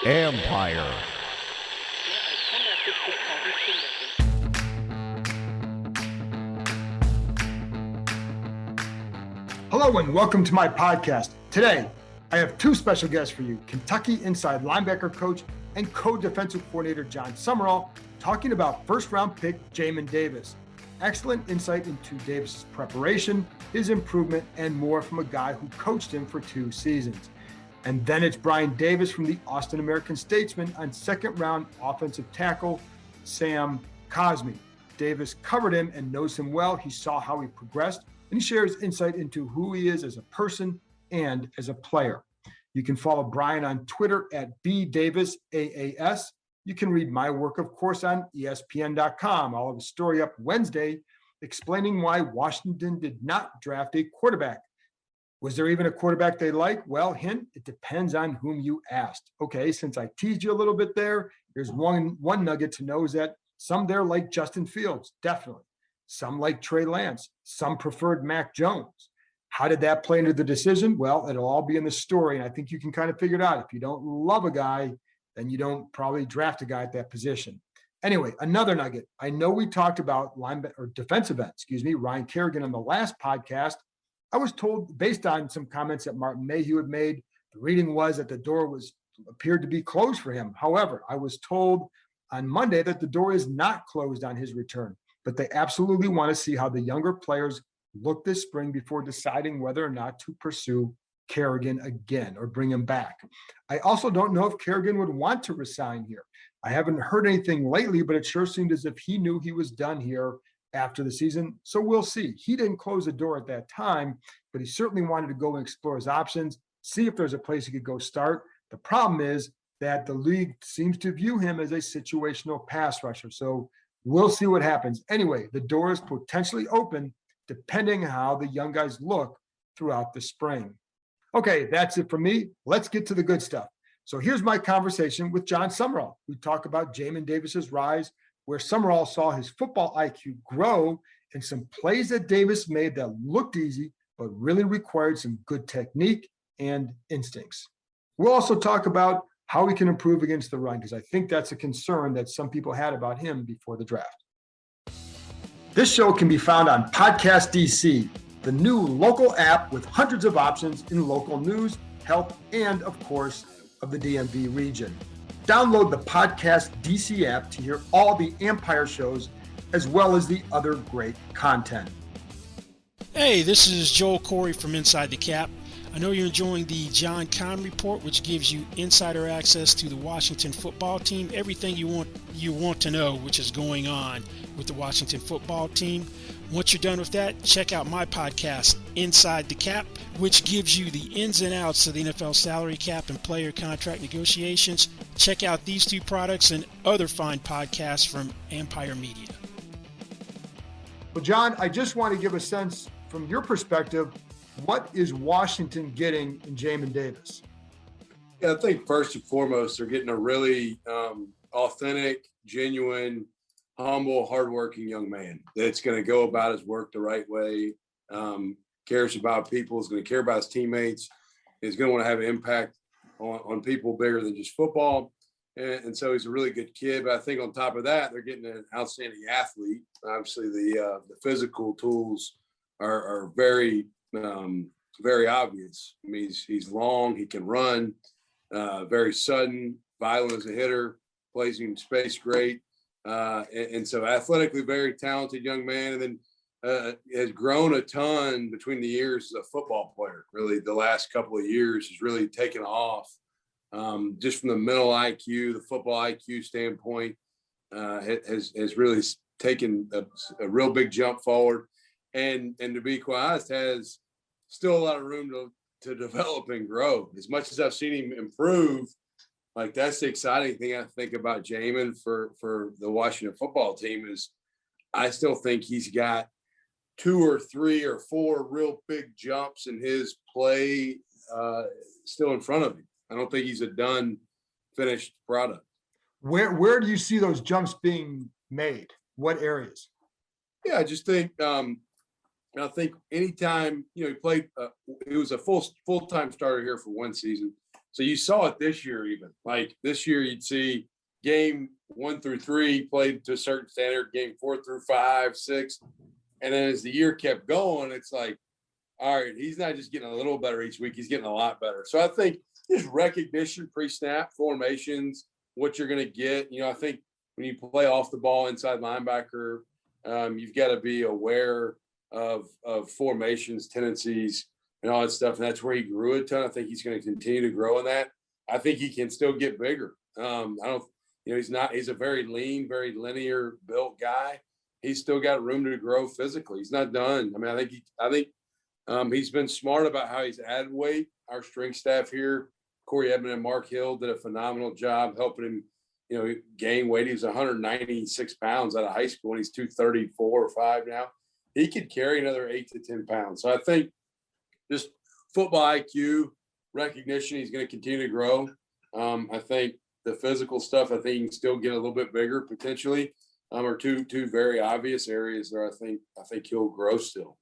Empire. Hello and welcome to my podcast. Today, I have two special guests for you. Kentucky inside linebacker coach and co-defensive coordinator Jon Sumrall talking about first-round pick Jamin Davis. Excellent insight into Davis's preparation, his improvement, and more from a guy who coached him for 2 seasons. And then it's Brian Davis from the Austin American Statesman on second-round offensive tackle Sam Cosmi. Davis covered him and knows him well. He saw how he progressed, and he shares insight into who he is as a person and as a player. You can follow Brian on Twitter at BDavisAAS. You can read my work, of course, on ESPN.com. I'll have a story up Wednesday explaining why Washington did not draft a quarterback. Was there even a quarterback they like? Well, hint, it depends on whom you asked. Okay, since I teased you a little bit there, here's one nugget to know is that some there like Justin Fields, definitely. Some like Trey Lance. Some preferred Mac Jones. How did that play into the decision? Well, it'll all be in the story, and I think you can kind of figure it out. If you don't love a guy, then you don't probably draft a guy at that position. Anyway, another nugget. I know we talked about defensive end, Ryan Carrigan on the last podcast. I was told, based on some comments that Martin Mayhew had made, the reading was that the door appeared to be closed for him. However, I was told on Monday that the door is not closed on his return, but they absolutely want to see how the younger players look this spring before deciding whether or not to pursue Carrigan again or bring him back. I also don't know if Carrigan would want to resign here. I haven't heard anything lately, but it sure seemed as if he knew he was done here after the season. So we'll see. He didn't close the door at that time, but he certainly wanted to go and explore his options, see if there's a place he could go start. The problem is that the league seems to view him as a situational pass rusher. So we'll see what happens. Anyway, the door is potentially open depending on how the young guys look throughout the spring. Okay, that's it for me. Let's get to the good stuff. So here's my conversation with Jon Sumrall. We talk about Jamin Davis's rise, where Sumrall saw his football IQ grow, and some plays that Davis made that looked easy, but really required some good technique and instincts. We'll also talk about how he can improve against the run, because I think that's a concern that some people had about him before the draft. This show can be found on Podcast DC, the new local app with hundreds of options in local news, health, and of course, of the DMV region. Download the Podcast DC app to hear all the Empire shows, as well as the other great content. Hey, this is Joel Corey from Inside the Cap. I know you're enjoying the Jon Sumrall Report, which gives you insider access to the Washington football team, everything you want to know, which is going on with the Washington football team. Once you're done with that, check out my podcast, Inside the Cap, which gives you the ins and outs of the NFL salary cap and player contract negotiations. Check out these two products and other fine podcasts from Empire Media. Well, John, I just want to give a sense from your perspective, what is Washington getting in Jamin Davis? Yeah, I think first and foremost, they're getting a really authentic, genuine, humble, hardworking young man that's going to go about his work the right way, cares about people, is going to care about his teammates, is going to want to have an impact on people bigger than just football. And so he's a really good kid. But I think on top of that, they're getting an outstanding athlete. Obviously, the physical tools are very very obvious. I mean, he's long, he can run, very sudden, violent as a hitter, plays in space great. And so athletically very talented young man, and then has grown a ton between the years as a football player. Really, the last couple of years has really taken off just from the mental IQ, the football IQ standpoint, has really taken a real big jump forward. And to be quite honest, has still a lot of room to develop and grow. As much as I've seen him improve, like that's the exciting thing I think about Jamin for the Washington football team is I still think he's got 2 or 3 or 4 real big jumps in his play still in front of him. I don't think he's a done, finished product. Where do you see those jumps being made? What areas? Yeah, I just think And I think anytime, he played, he was a full-time starter here for one season. So you saw it this year even. Like this year you'd see game 1 through 3 played to a certain standard, game 4 through 5, 6. And then as the year kept going, it's like, all right, he's not just getting a little better each week, he's getting a lot better. So I think just recognition, pre-snap, formations, what you're going to get. I think when you play off the ball inside linebacker, you've got to be aware of formations, tendencies, and all that stuff. And that's where he grew a ton. I think he's going to continue to grow in that. I think he can still get bigger. He's a very lean, very linear built guy. He's still got room to grow physically. He's not done. I mean, I think he's been smart about how he's added weight. Our strength staff here, Corey Edmond and Mark Hill, did a phenomenal job helping him, gain weight. He was 196 pounds out of high school, and he's 234 or 5 now. He could carry another 8 to 10 pounds. So I think just football IQ, recognition, he's going to continue to grow. I think the physical stuff, I think he can still get a little bit bigger potentially, are two very obvious areas there. I think he'll grow still.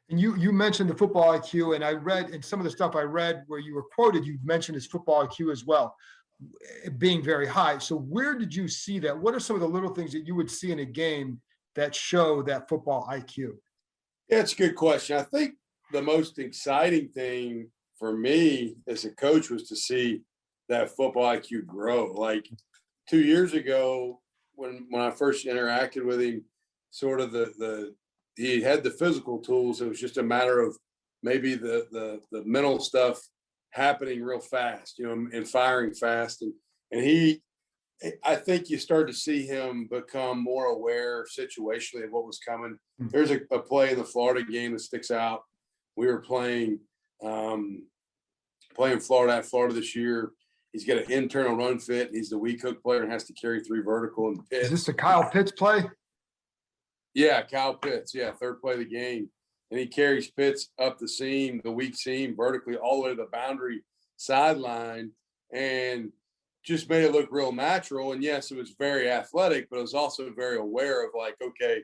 And you mentioned the football IQ, and I read in some of the stuff I read where you were quoted, you mentioned his football IQ as well, being very high. So where did you see that? What are some of the little things that you would see in a game that show that football IQ? Yeah, it's a good question. I think the most exciting thing for me as a coach was to see that football IQ grow. Like 2 years ago, when I first interacted with him, sort of he had the physical tools. It was just a matter of maybe the mental stuff happening real fast, and firing fast. And I think you start to see him become more aware situationally of what was coming. There's a play in the Florida game that sticks out. We were playing Florida at Florida this year. He's got an internal run fit. He's the weak hook player and has to carry 3 vertical and Pitts. Is this the Kyle Pitts play? Yeah, Kyle Pitts. Yeah, third play of the game. And he carries Pitts up the seam, the weak seam, vertically all the way to the boundary sideline, and just made it look real natural. And yes, it was very athletic, but it was also very aware of like, okay,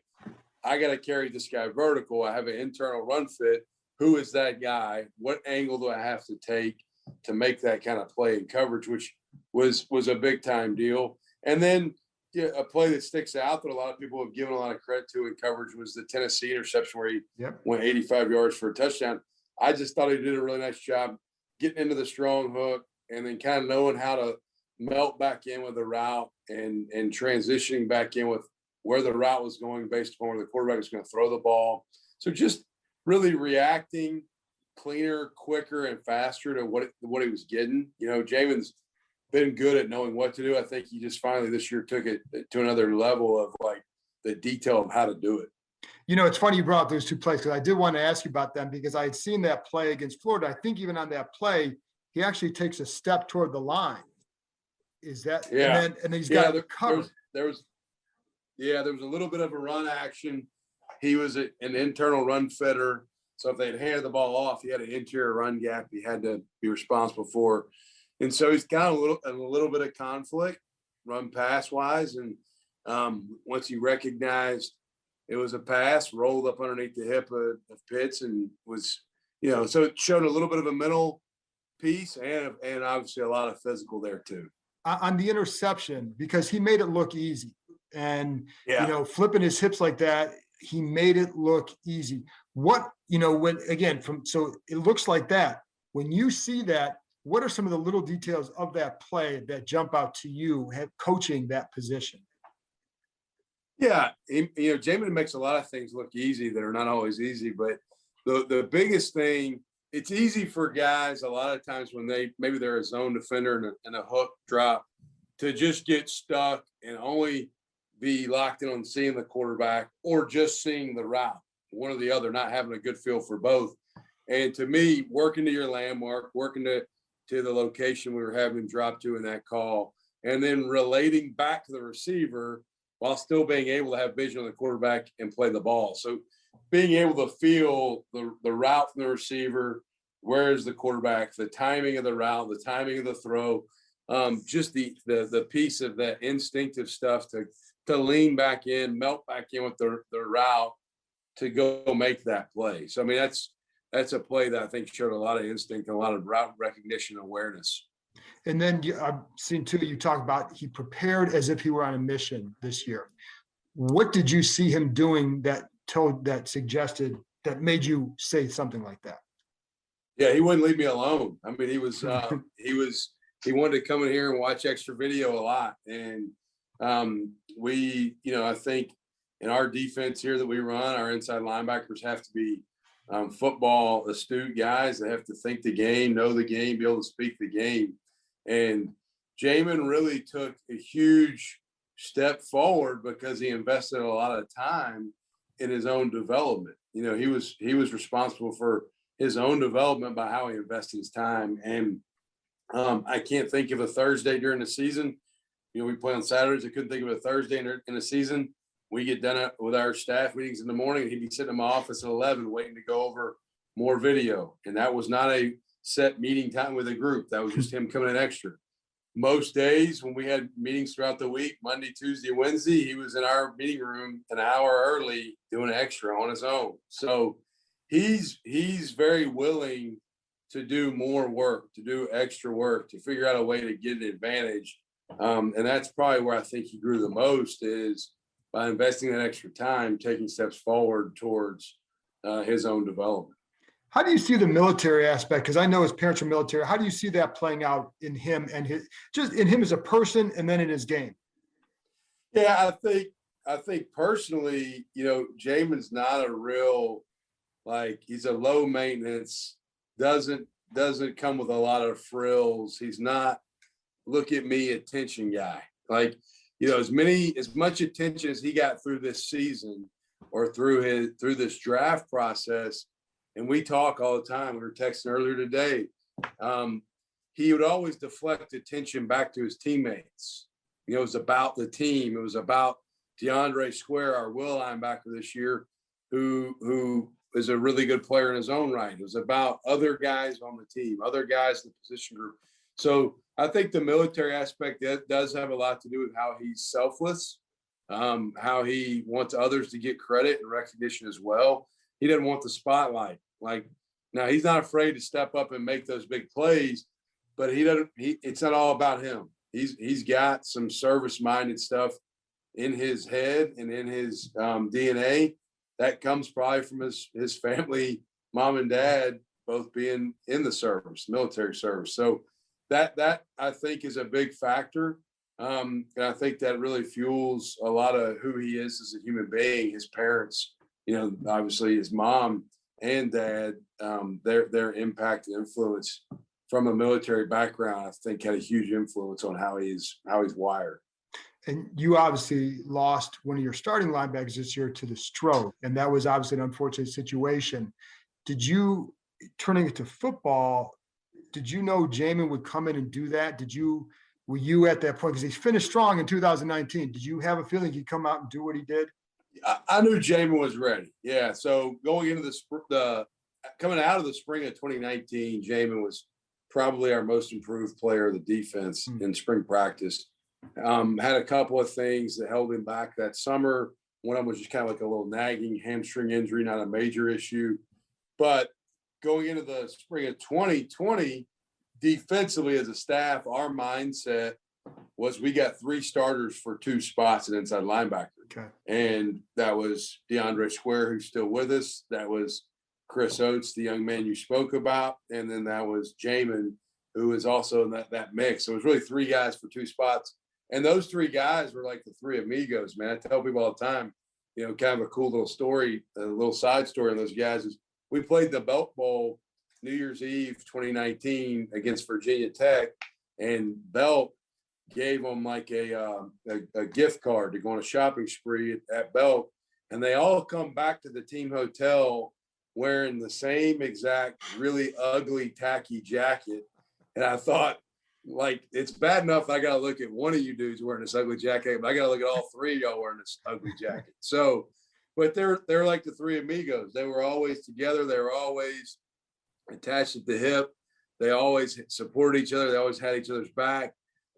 I got to carry this guy vertical. I have an internal run fit. Who is that guy? What angle do I have to take to make that kind of play in coverage, which was a big time deal. And then a play that sticks out that a lot of people have given a lot of credit to in coverage was the Tennessee interception where he went 85 yards for a touchdown. I just thought he did a really nice job getting into the strong hook and then kind of knowing how to melt back in with the route and transitioning back in with where the route was going based upon where the quarterback was going to throw the ball. So just really reacting cleaner, quicker, and faster to what he was getting. Jamin's been good at knowing what to do. I think he just finally this year took it to another level of like the detail of how to do it. It's funny you brought up those 2 plays because I did want to ask you about them because I had seen that play against Florida. I think even on that play, he actually takes a step toward the line. Is that and then he's got it covered. There was a little bit of a run action. He was an internal run fitter. So if they had handed the ball off, he had an interior run gap he had to be responsible for. And so he's got a little bit of conflict run pass wise. And once he recognized it was a pass, rolled up underneath the hip of Pitts and was, so it showed a little bit of a mental piece and obviously a lot of physical there too. On the interception, because he made it look easy and, flipping his hips like that, he made it look easy. What, so it looks like that. When you see that, what are some of the little details of that play that jump out to you coaching that position? Yeah. Jamin makes a lot of things look easy that are not always easy, but the biggest thing, it's easy for guys a lot of times when maybe they're a zone defender and a hook drop to just get stuck and only be locked in on seeing the quarterback or just seeing the route, one or the other, not having a good feel for both. And to me, working to your landmark, working to the location we were having him drop to in that call, and then relating back to the receiver while still being able to have vision on the quarterback and play the ball. So being able to feel the route from the receiver, where is the quarterback, the timing of the route, the timing of the throw, just the piece of that instinctive stuff to lean back in, melt back in with the route, to go make that play. So, I mean, that's a play that I think showed a lot of instinct and a lot of route recognition and awareness. And then I've seen too, you talk about he prepared as if he were on a mission this year. What did you see him doing that suggested, that made you say something like that? Yeah, he wouldn't leave me alone. I mean, he wanted to come in here and watch extra video a lot. And I think in our defense here that we run, our inside linebackers have to be football astute guys that have to think the game, know the game, be able to speak the game. And Jamin really took a huge step forward because he invested a lot of time in his own development. You know, he was responsible for his own development by how he invested his time. And I can't think of a Thursday during the season. You know, we play on Saturdays. I couldn't think of a Thursday in the season. We get done with our staff meetings in the morning, and he'd be sitting in my office at 11 waiting to go over more video. And that was not a set meeting time with a group. That was just him coming in extra. Most days when we had meetings throughout the week, Monday, Tuesday, Wednesday, he was in our meeting room an hour early doing extra on his own. So he's very willing to do more work, to do extra work, to figure out a way to get an advantage. And that's probably where I think he grew the most, is by investing that extra time, taking steps forward towards his own development. How do you see the military aspect? Because I know his parents are military. How do you see that playing out in him and in him as a person, and then in his game? Yeah, I think personally, you know, Jamin's not a real, he's a low maintenance, doesn't come with a lot of frills. He's not look at me attention guy. You know, as much attention as he got through this season or through this draft process. And we talk all the time. We were texting earlier today. He would always deflect attention back to his teammates. You know, it was about the team. It was about DeAndre Square, our will linebacker this year, who is a really good player in his own right. It was about other guys on the team, other guys in the position group. So I think the military aspect does have a lot to do with how he's selfless, how he wants others to get credit and recognition as well. He doesn't want the spotlight. Now he's not afraid to step up and make those big plays, but it's not all about him. He's got some service-minded stuff in his head and in his DNA that comes probably from his family, mom and dad, both being in the service, military service. So that I think is a big factor. And I think that really fuels a lot of who he is as a human being. His parents, you know, obviously his mom and dad, their impact and influence from a military background, I think had a huge influence on how he's wired. And you obviously lost one of your starting linebackers this year to the stroke, and that was obviously an unfortunate situation. Turning it to football, did you know Jamin would come in and do that? Were you at that point? Because he finished strong in 2019. Did you have a feeling he'd come out and do what he did? I knew Jamin was ready. Yeah. So going into coming out of the spring of 2019, Jamin was probably our most improved player of the defense in spring practice. Had a couple of things that held him back that summer. One of them was just kind of like a little nagging hamstring injury, not a major issue. But going into the spring of 2020, defensively as a staff, our mindset was we got 3 starters for 2 spots at inside linebacker. Okay. And that was DeAndre Square, who's still with us. That was Chris Oates, the young man you spoke about. And then that was Jamin, who is also in that mix. So it was really 3 guys for 2 spots. And those 3 guys were like the 3 amigos, man. I tell people all the time, you know, kind of a cool little story, a little side story on those guys is we played the Belt Bowl New Year's Eve 2019 against Virginia Tech, and Belt gave them like a gift card to go on a shopping spree at Belt, and they all come back to the team hotel wearing the same exact really ugly tacky jacket. And I thought, it's bad enough I got to look at one of you dudes wearing this ugly jacket, but I got to look at all 3 of y'all wearing this ugly jacket. So, but they're like the 3 amigos. They were always together. They were always attached at the hip. They always supported each other. They always had each other's back.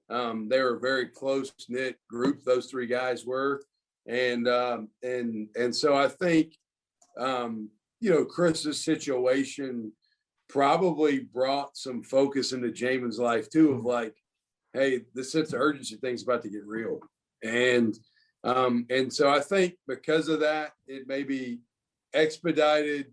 They were a very close-knit group, those 3 guys were. And so I think Chris's situation probably brought some focus into Jamin's life too, of like, hey, this sense of urgency thing's about to get real. And so I think because of that, it maybe expedited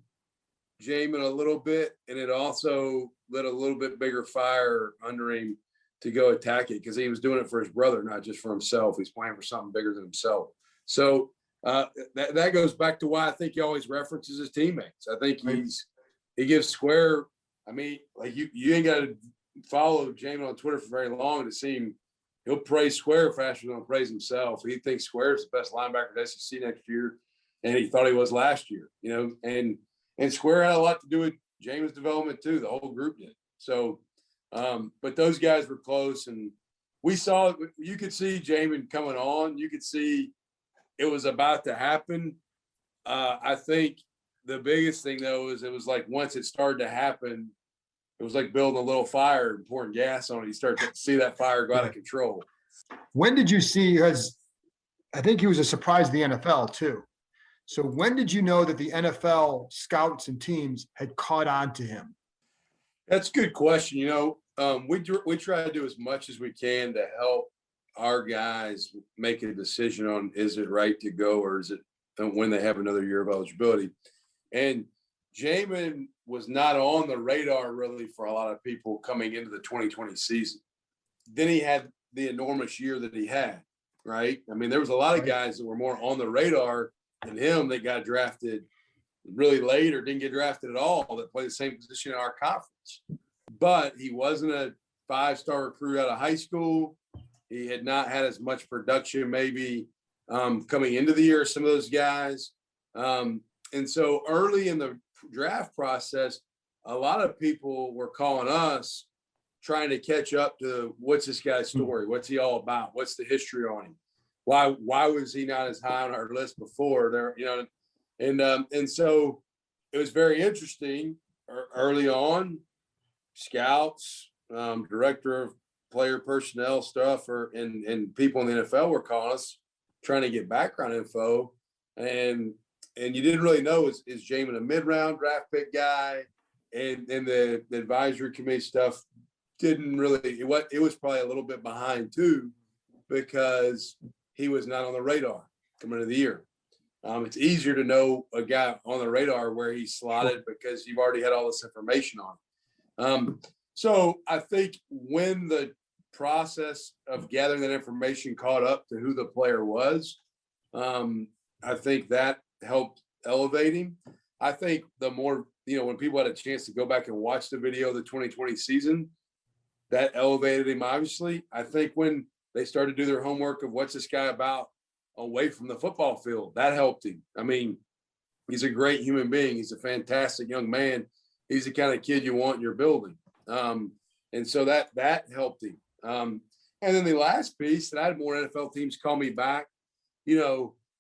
Jamin a little bit, and it also lit a little bit bigger fire under him to go attack it, because he was doing it for his brother, not just for himself. He's playing for something bigger than himself. So that goes back to why I think he always references his teammates. I think he gives Square. I mean, like you ain't got to follow Jamin on Twitter for very long to see him. He'll praise Square faster than he'll praise himself. He thinks Square is the best linebacker in the SEC next year, and he thought he was last year. And Square had a lot to do with Jamin's development too. The whole group did. So, but those guys were close, and we saw it. You could see Jamin coming on. You could see it was about to happen. I think the biggest thing though is it was like once it started to happen, it was like building a little fire and pouring gas on it. You start to see that fire go out of control. When did you see, because I think he was a surprise to the NFL too. So when did you know that the NFL scouts and teams had caught on to him? That's a good question. We try to do as much as we can to help our guys make a decision on, is it right to go, or is it when they have another year of eligibility? And Jamin was not on the radar really for a lot of people coming into the 2020 season. Then he had the enormous year that he had, right? I mean, there was a lot of guys that were more on the radar than him that got drafted really late or didn't get drafted at all, that played the same position in our conference. But he wasn't a 5-star recruit out of high school. He had not had as much production maybe coming into the year as some of those guys. And so early in the draft process, a lot of people were calling us trying to catch up to, what's this guy's story? What's he all about? What's the history on him? Why was he not as high on our list before there? And so it was very interesting early on. Scouts, director of player personnel stuff, and people in the NFL were calling us trying to get background info, and you didn't really know, is Jamin a mid-round draft pick guy? And the advisory committee stuff didn't really, it was probably a little bit behind too, because he was not on the radar coming into the year. It's easier to know a guy on the radar where he's slotted because you've already had all this information on. So I think when the process of gathering that information caught up to who the player was, I think that helped elevate him. I think the more, when people had a chance to go back and watch the video of the 2020 season, that elevated him, obviously. I think when they started to do their homework of what's this guy about away from the football field, that helped him. I mean, he's a great human being. He's a fantastic young man. He's the kind of kid you want in your building. And so that helped him. And then the last piece, that I had more NFL teams call me back.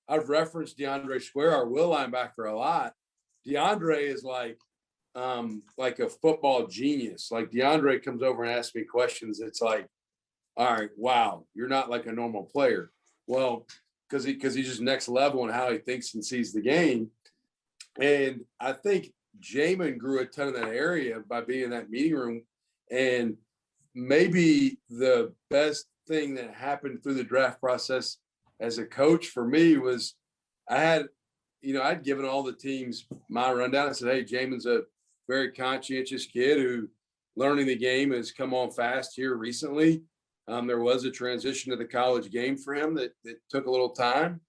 I've referenced DeAndre Square, our will linebacker, a lot. DeAndre is like a football genius. Like DeAndre comes over and asks me questions. It's like, all right, wow, you're not like a normal player. Well, because he's just next level in how he thinks and sees the game. And I think Jamin grew a ton in that area by being in that meeting room. And maybe the best thing that happened through the draft process as a coach for me was I'd given all the teams my rundown. I said, hey, Jamin's a very conscientious kid who learning the game has come on fast here recently. There was a transition to the college game for him that took a little time.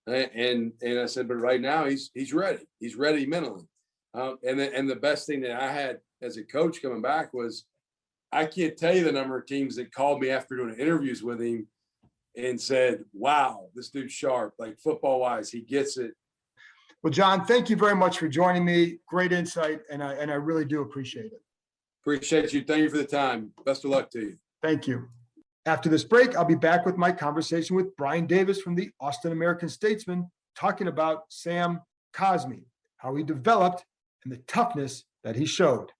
And I said, but right now he's ready. He's ready mentally. And the best thing that I had as a coach coming back was, I can't tell you the number of teams that called me after doing interviews with him and said, wow, this dude's sharp, like football wise, he gets it. Well, Jon, thank you very much for joining me. Great insight. And I really do appreciate it. Appreciate you. Thank you for the time. Best of luck to you. Thank you. After this break, I'll be back with my conversation with Brian Davis from the Austin American Statesman, talking about Sam Cosmi, how he developed, and the toughness that he showed.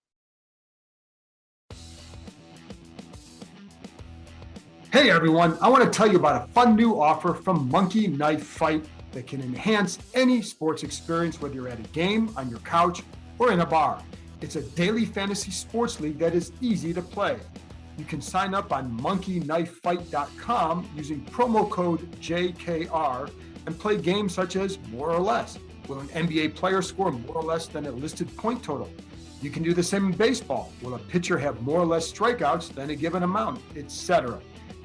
Hey everyone, I want to tell you about a fun new offer from Monkey Knife Fight that can enhance any sports experience, whether you're at a game, on your couch, or in a bar. It's a daily fantasy sports league that is easy to play. You can sign up on monkeyknifefight.com using promo code JKR and play games such as More or Less. Will an NBA player score more or less than a listed point total? You can do the same in baseball. Will a pitcher have more or less strikeouts than a given amount, etc.?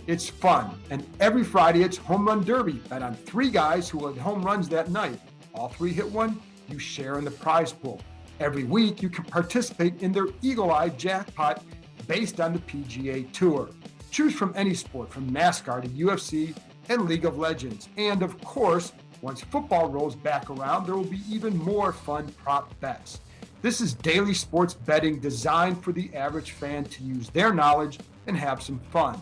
It's fun. And every Friday, it's Home Run Derby. Bet on 3 guys who will hit home runs that night. All 3 hit one, you share in the prize pool. Every week, you can participate in their Eagle Eye jackpot based on the PGA Tour. Choose from any sport, from NASCAR to UFC and League of Legends. And of course, once football rolls back around, there will be even more fun prop bets. This is daily sports betting designed for the average fan to use their knowledge and have some fun.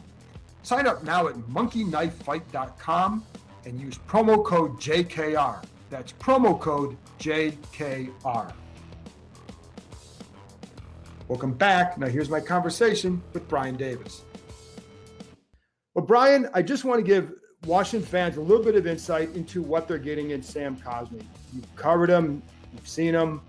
Sign up now at monkeyknifefight.com and use promo code JKR. That's promo code JKR. Welcome back. Now here's my conversation with Brian Davis. Well, Brian, I just want to give Washington fans a little bit of insight into what they're getting in Sam Cosmi. You've covered him, you've seen him.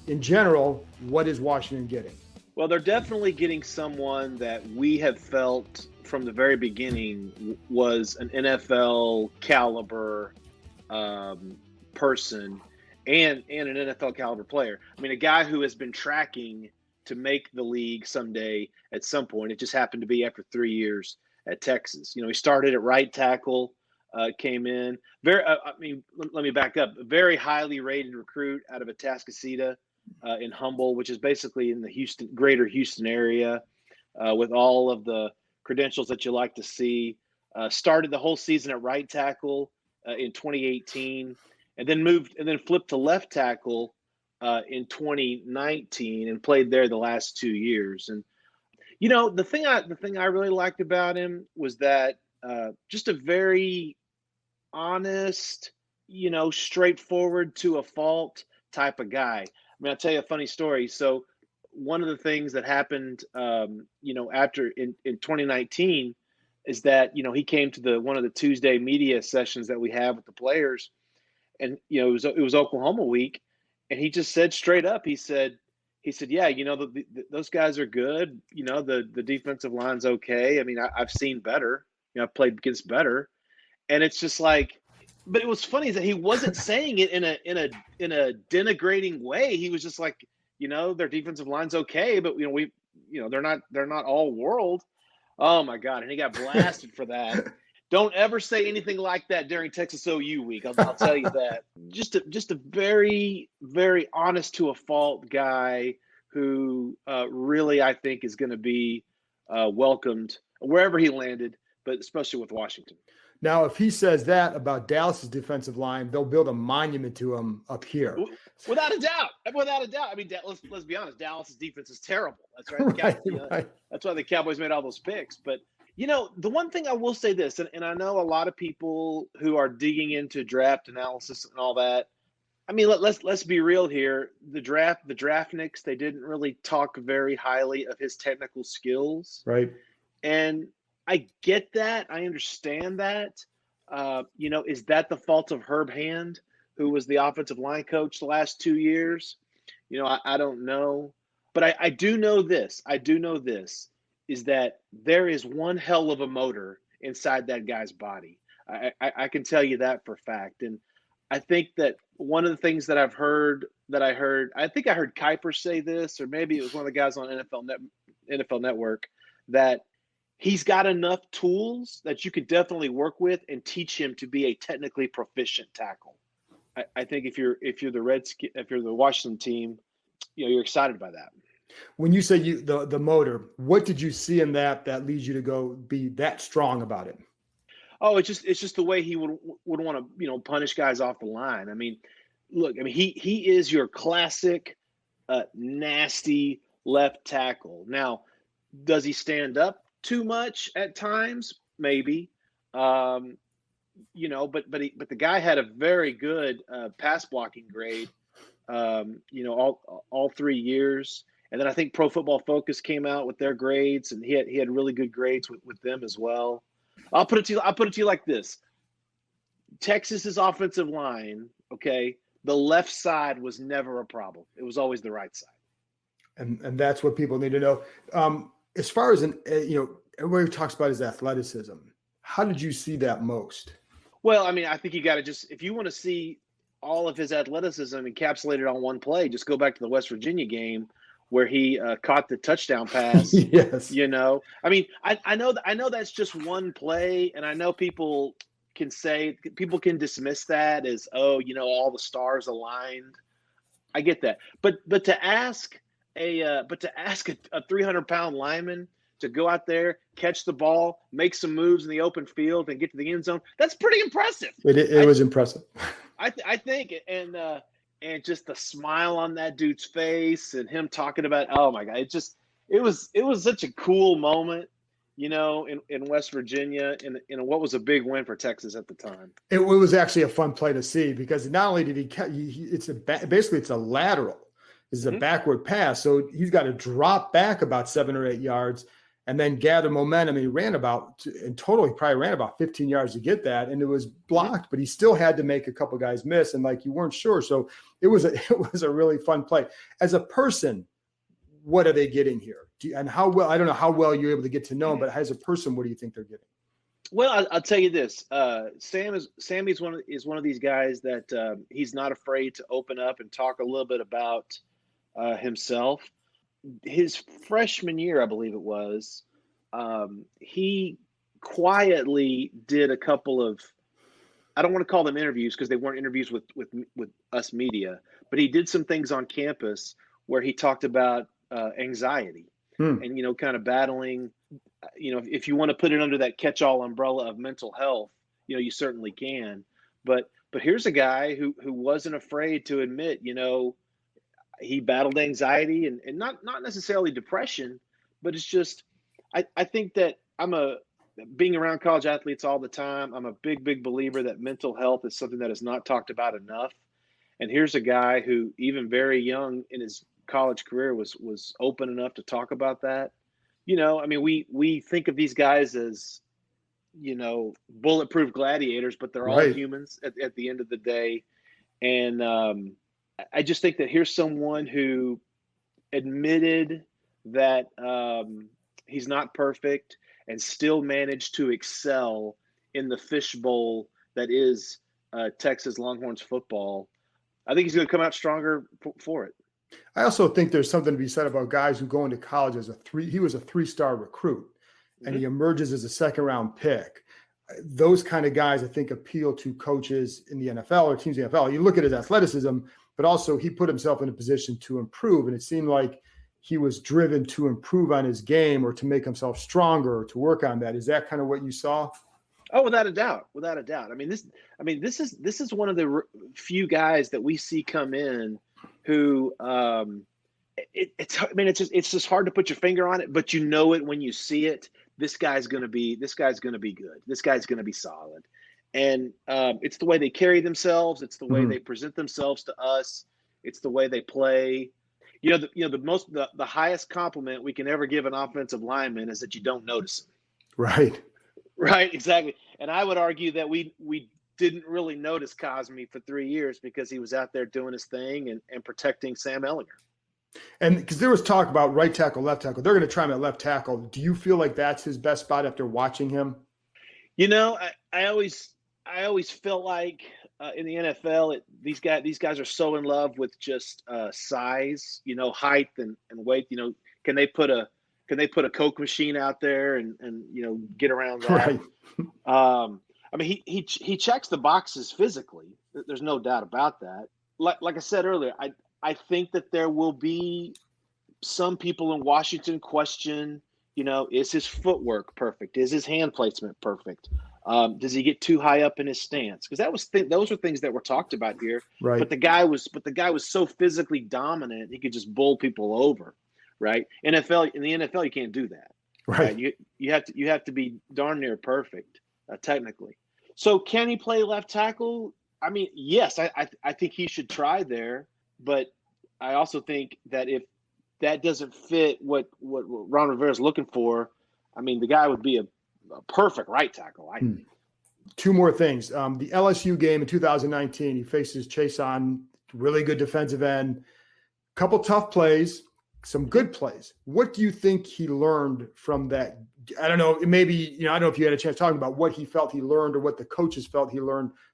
In general, what is Washington getting? Well, they're definitely getting someone that we have felt from the very beginning was an NFL caliber person and an NFL caliber player. I mean, a guy who has been tracking to make the league someday at some point. It just happened to be after 3 years at Texas. You know, he started at right tackle, came in. Let me back up. A very highly rated recruit out of Atascocita in Humble, which is basically in the greater Houston area, with all of the credentials that you like to see. Started the whole season at right tackle in 2018, and then flipped to left tackle in 2019 and played there the last 2 years. And you know, the thing I really liked about him was that just a very honest, you know, straightforward to a fault type of guy. I mean, I'll tell you a funny story. So one of the things that happened, you know, after in 2019 is that, you know, he came to one of the Tuesday media sessions that we have with the players, and, you know, it was Oklahoma week. And he just said straight up, he said, yeah, you know, those guys are good. You know, the defensive line's okay. I mean, I've seen better. You know, I've played against better. And it's just like, but it was funny is that he wasn't saying it in a denigrating way. He was just like, you know, their defensive line's okay, but you know, they're not all world. Oh my God. And he got blasted for that. Don't ever say anything like that during Texas OU week. I'll tell you that. Just a very, very honest to a fault guy who really, I think, is going to be welcomed wherever he landed, but especially with Washington. Now, if he says that about Dallas's defensive line, they'll build a monument to him up here. Without a doubt. I mean, let's be honest. Dallas's defense is terrible. That's right. Right. That's why the Cowboys made all those picks. But you know, the one thing I will say this, and I know a lot of people who are digging into draft analysis and all that. I mean, let's be real here. The draftniks, they didn't really talk very highly of his technical skills. Right. And I get that. I understand that. You know, is that the fault of Herb Hand, who was the offensive line coach the last 2 years? You know, I don't know. But I do know this. Is that there is one hell of a motor inside that guy's body. I can tell you that for a fact. And I think that one of the things that I heard, I think I heard Kuiper say this, or maybe it was one of the guys on NFL Network, that he's got enough tools that you could definitely work with and teach him to be a technically proficient tackle. I think if you're the Washington team, you know, you're excited by that. When you say the motor, what did you see in that leads you to go be that strong about it? Oh, it's just the way he would want to, you know, punish guys off the line. I mean, look, I mean, he is your classic nasty left tackle. Now, does he stand up too much at times? Maybe. You know, but the guy had a very good pass blocking grade. You know, all 3 years. And then I think Pro Football Focus came out with their grades, and he had really good grades with them as well. I'll put it to you like this: Texas's offensive line, okay, the left side was never a problem. It was always the right side. And that's what people need to know. As far as everybody talks about his athleticism. How did you see that most? Well, I mean, I think you got to just, if you want to see all of his athleticism encapsulated on one play, just go back to the West Virginia game where he caught the touchdown pass. Yes. I mean, I know that's just one play, and I know people can dismiss that as, all the stars aligned. I get that, but to ask a 300-pound lineman to go out there, catch the ball, make some moves in the open field, and get to the end zone, that's pretty impressive. It was impressive. I think, and just the smile on that dude's face and him talking about, oh my God, it was such a cool moment, in West Virginia, and what was a big win for Texas at the time. It was actually a fun play to see because not only did it's a lateral. This is a backward pass. So he's got to drop back about 7 or 8 yards and then gather momentum. And he probably ran about 15 yards to get that. And it was blocked, but he still had to make a couple guys miss. And you weren't sure. So it was a really fun play. As a person, what are they getting here? And how well, I don't know how well you're able to get to know him, but as a person, what do you think they're getting? Well, I'll tell you this. Sammy's one of these guys that he's not afraid to open up and talk a little bit about himself. His freshman year, I believe it was, he quietly did a couple of, I don't want to call them interviews because they weren't interviews with us media, but he did some things on campus where he talked about anxiety and, kind of battling, if you want to put it under that catch-all umbrella of mental health, you certainly can. But here's a guy who wasn't afraid to admit, he battled anxiety and not necessarily depression, but it's just, I think that being around college athletes all the time, I'm a big believer that mental health is something that is not talked about enough. And here's a guy who, even very young in his college career, was open enough to talk about that. I mean, we think of these guys as, bulletproof gladiators, but they're all humans at the end of the day. And I just think that here's someone who admitted that he's not perfect and still managed to excel in the fishbowl that is Texas Longhorns football. I think he's going to come out stronger for it. I also think there's something to be said about guys who go into college he was a 3-star recruit and he emerges as a 2nd-round pick. Those kind of guys, I think, appeal to coaches in the NFL or teams in the NFL. You look at his athleticism, but also he put himself in a position to improve. And it seemed like he was driven to improve on his game or to make himself stronger or to work on that. Is that kind of what you saw? Oh, without a doubt. I mean, this is one of the few guys that we see come in who it's just hard to put your finger on it, but it when you see it. This guy's going to be good. This guy's going to be solid. And it's the way they carry themselves. It's the way they present themselves to us. It's the way they play. The highest compliment we can ever give an offensive lineman is that you don't notice him. Right. Exactly. And I would argue that we didn't really notice Cosmi for 3 years because he was out there doing his thing and protecting Sam Ehlinger. And because there was talk about right tackle, left tackle, they're going to try him at left tackle. Do you feel like that's his best spot after watching him? I always felt like in the NFL, these guys are so in love with just size, height and weight. Can they put a Coke machine out there and get around that? Right. I mean, he checks the boxes physically. There's no doubt about that. Like I said earlier, I think that there will be some people in Washington question, is his footwork perfect? Is his hand placement perfect? Does he get too high up in his stance? Because those were things that were talked about here. Right. But the guy was so physically dominant, he could just bowl people over. Right. In the NFL, you can't do that. Right. You have to be darn near perfect technically. So can he play left tackle? I mean, yes, I think he should try there. But I also think that if that doesn't fit what Ron Rivera is looking for, I mean, the guy would be a perfect right tackle, I think. Two more things. The LSU game in 2019, he faces Chase on, really good defensive end, couple tough plays, some good plays. What do you think he learned from that? I don't know. Maybe, I don't know if you had a chance talking about what he felt he learned or what the coaches felt he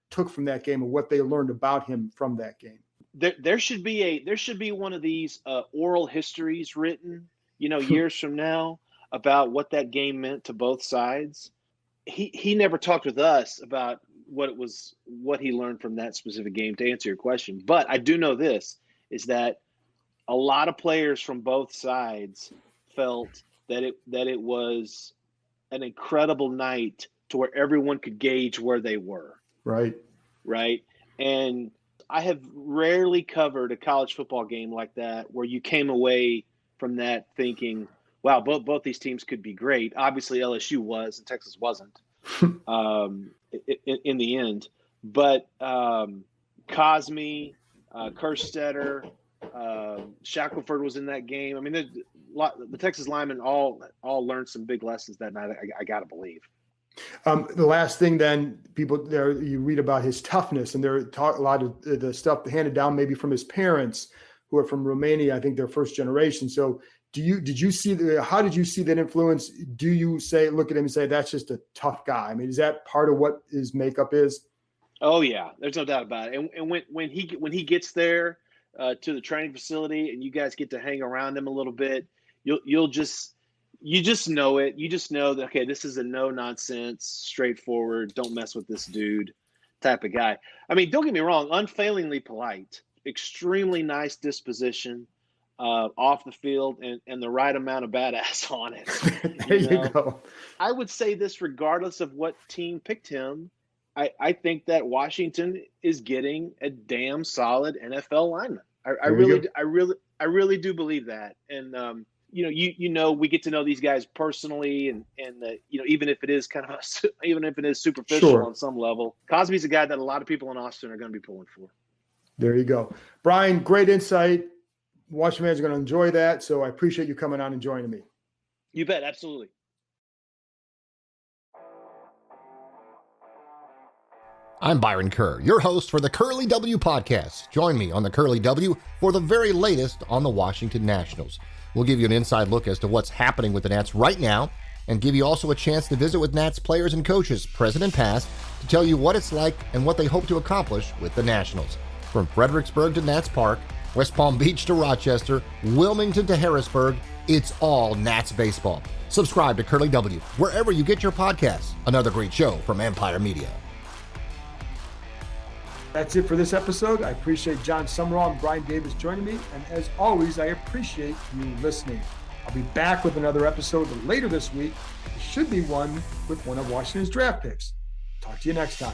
took from that game, or what they learned about him from that game. There should be one of these oral histories written, years from now about what that game meant to both sides. He never talked with us about what he learned from that specific game, to answer your question. But I do know this, is that a lot of players from both sides felt that it was an incredible night to where everyone could gauge where they were. Right. And I have rarely covered a college football game like that where you came away from that thinking, wow, both these teams could be great. Obviously LSU was and Texas wasn't in the end. But Cosmi, Kerstetter, Shackelford was in that game. I mean, the Texas linemen all learned some big lessons that night, I got to believe. The last thing, then, people there, you read about his toughness, and there talk a lot of the stuff handed down maybe from his parents, who are from Romania. I think they're first generation. So, how did you see that influence? Do you look at him and say that's just a tough guy? I mean, is that part of what his makeup is? Oh yeah, there's no doubt about it. And when he gets there to the training facility, and you guys get to hang around him a little bit, you just know it. You just know that, okay, this is a no-nonsense, straightforward, don't mess with this dude type of guy. I mean, don't get me wrong, unfailingly polite, extremely nice disposition off the field, and the right amount of badass on it. There you go. I would say this regardless of what team picked him. I think that Washington is getting a damn solid NFL lineman. I really do believe that. And we get to know these guys personally, and even if it is superficial Sure. on some level, Cosmi's a guy that a lot of people in Austin are going to be pulling for. There you go. Brian, great insight. Washington fans are going to enjoy that. So I appreciate you coming on and joining me. You bet. Absolutely. I'm Byron Kerr, your host for the Curly W podcast. Join me on the Curly W for the very latest on the Washington Nationals. We'll give you an inside look as to what's happening with the Nats right now, and give you also a chance to visit with Nats players and coaches, present and past, to tell you what it's like and what they hope to accomplish with the Nationals. From Fredericksburg to Nats Park, West Palm Beach to Rochester, Wilmington to Harrisburg, it's all Nats baseball. Subscribe to Curly W wherever you get your podcasts. Another great show from Empire Media. That's it for this episode. I appreciate Jon Sumrall and Brian Davis joining me. And as always, I appreciate you listening. I'll be back with another episode later this week. It should be one with one of Washington's draft picks. Talk to you next time.